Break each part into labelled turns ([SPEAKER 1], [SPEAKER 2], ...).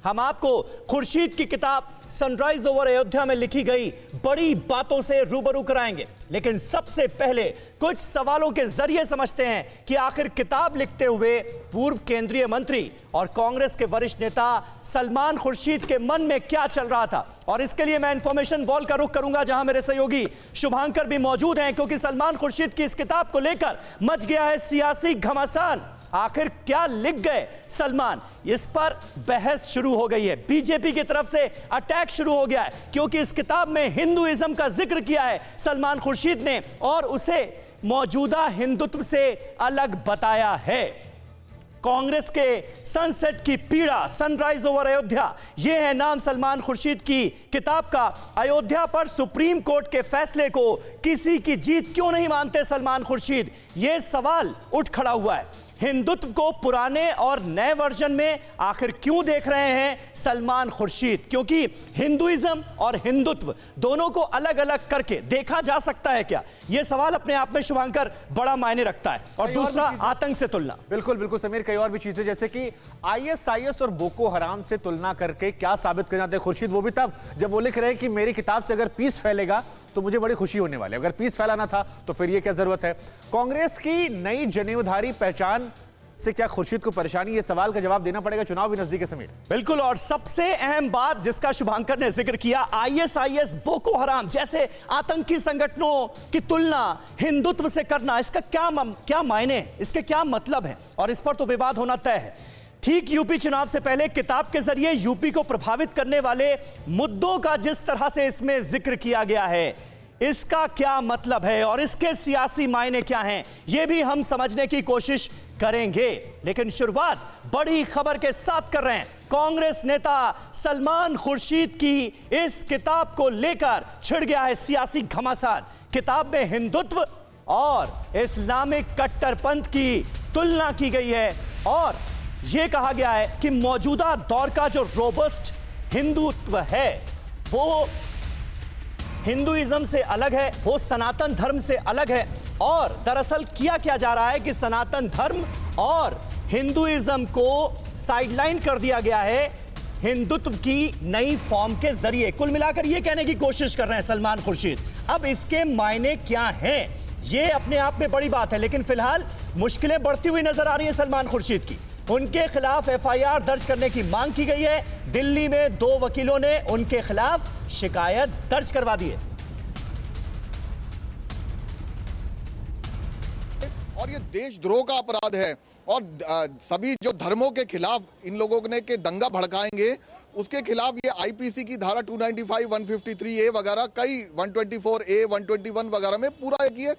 [SPEAKER 1] हम आपको खुर्शीद की किताब सनराइज ओवर अयोध्या में लिखी गई बड़ी बातों से रूबरू कराएंगे, लेकिन सबसे पहले कुछ सवालों के जरिए समझते हैं कि आखिर किताब लिखते हुए पूर्व केंद्रीय मंत्री और कांग्रेस के वरिष्ठ नेता सलमान खुर्शीद के मन में क्या चल रहा था। और इसके लिए मैं इंफॉर्मेशन वॉल का रुख करूंगा, जहां मेरे सहयोगी शुभांकर भी मौजूद हैं, क्योंकि सलमान खुर्शीद की इस किताब को लेकर मच गया है सियासी घमासान। आखिर क्या लिख गए सलमान, इस पर बहस शुरू हो गई है। बीजेपी की तरफ से अटैक शुरू हो गया है, क्योंकि इस किताब में हिंदुइज्म का जिक्र किया है सलमान खुर्शीद ने और उसे मौजूदा हिंदुत्व से अलग बताया है। कांग्रेस के सनसेट की पीड़ा, सनराइज ओवर अयोध्या, यह है नाम सलमान खुर्शीद की किताब का। अयोध्या पर सुप्रीम कोर्ट के फैसले को किसी की जीत क्यों नहीं मानते सलमान खुर्शीद, यह सवाल उठ खड़ा हुआ है। हिंदुत्व को पुराने और नए वर्जन में आखिर क्यों देख रहे हैं सलमान खुर्शीद, क्योंकि हिंदुइज्म और हिंदुत्व दोनों को अलग अलग करके देखा जा सकता है क्या, यह सवाल अपने आप में शुभांकर बड़ा मायने रखता है। और दूसरा, आतंक से तुलना।
[SPEAKER 2] बिल्कुल बिल्कुल समीर, कई और भी चीजें जैसे कि आईएसआईएस और बोको हराम से तुलना करके क्या साबित करना चाहते हैं खुर्शीद, वो भी तब जब वो लिख रहे हैं कि मेरी किताब से अगर पीस फैलेगा तो मुझे बड़ी खुशी होने वाली है। अगर पीस फैलाना था तो फिर ये क्या जरूरत है। कांग्रेस की नई जनेऊधारी पहचान से क्या खुर्शीद को परेशानी, ये सवाल का जवाब देना पड़ेगा, चुनाव भी नजदीक है समीर।
[SPEAKER 1] बिल्कुल, और सबसे अहम बात जिसका शुभांकर ने जिक्र किया, आईएसआईएस बोको हराम जैसे आतंकी संगठनों की तुलना हिंदुत्व से करना, इसका क्या मायने है, इसके क्या मतलब है, और इस पर तो विवाद होना तय है। ठीक यूपी चुनाव से पहले किताब के जरिए यूपी को प्रभावित करने वाले मुद्दों का जिस तरह से इसमें जिक्र किया गया है, इसका क्या मतलब है और इसके सियासी मायने क्या हैं, यह भी हम समझने की कोशिश करेंगे। लेकिन शुरुआत बड़ी खबर के साथ कर रहे हैं। कांग्रेस नेता सलमान खुर्शीद की इस किताब को लेकर छिड़ गया है सियासी घमासान। किताब में हिंदुत्व और इस्लामिक कट्टरपंथ की तुलना की गई है और यह कहा गया है कि मौजूदा दौर का जो रोबस्ट हिंदुत्व है वो हिंदुइज्म से अलग है, वो सनातन धर्म से अलग है। और दरअसल किया क्या जा रहा है कि सनातन धर्म और हिंदुइज्म को साइडलाइन कर दिया गया है हिंदुत्व की नई फॉर्म के जरिए। कुल मिलाकर ये कहने की कोशिश कर रहे हैं सलमान खुर्शीद। अब इसके मायने क्या हैं, ये अपने आप में बड़ी बात है, लेकिन फिलहाल मुश्किलें बढ़ती हुई नजर आ रही हैं सलमान खुर्शीद की। उनके खिलाफ एफआईआर दर्ज करने की मांग की गई है। दिल्ली में 2 वकीलों ने उनके खिलाफ शिकायत दर्ज करवा दी है।
[SPEAKER 3] और ये देशद्रोह का अपराध है और सभी जो धर्मों के खिलाफ इन लोगों ने के दंगा भड़काएंगे उसके खिलाफ ये आईपीसी की धारा 295, 153A वगैरह, कई 124A, 121 वगैरह में पूरा एक ये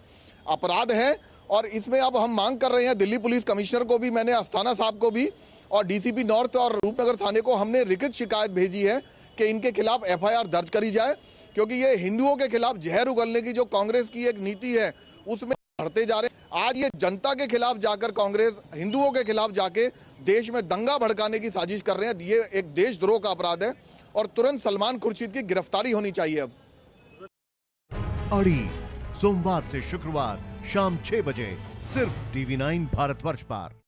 [SPEAKER 3] अपराध है। और इसमें अब हम मांग कर रहे हैं दिल्ली पुलिस कमिश्नर को भी, मैंने अस्थाना साहब को भी और डीसीपी नॉर्थ और रूपनगर थाने को हमने लिखित शिकायत भेजी है कि इनके खिलाफ एफआईआर दर्ज करी जाए, क्योंकि ये हिंदुओं के खिलाफ जहर उगलने की जो कांग्रेस की एक नीति है उसमें बढ़ते जा रहे हैं। आज ये जनता के खिलाफ जाकर कांग्रेस हिंदुओं के खिलाफ जाके देश में दंगा भड़काने की साजिश कर रहे हैं। ये एक देशद्रोह का अपराध है और तुरंत सलमान खुर्शीद की गिरफ्तारी होनी चाहिए। अब
[SPEAKER 4] अड़ी सोमवार से शुक्रवार शाम 6 बजे सिर्फ TV9 भारतवर्ष पर।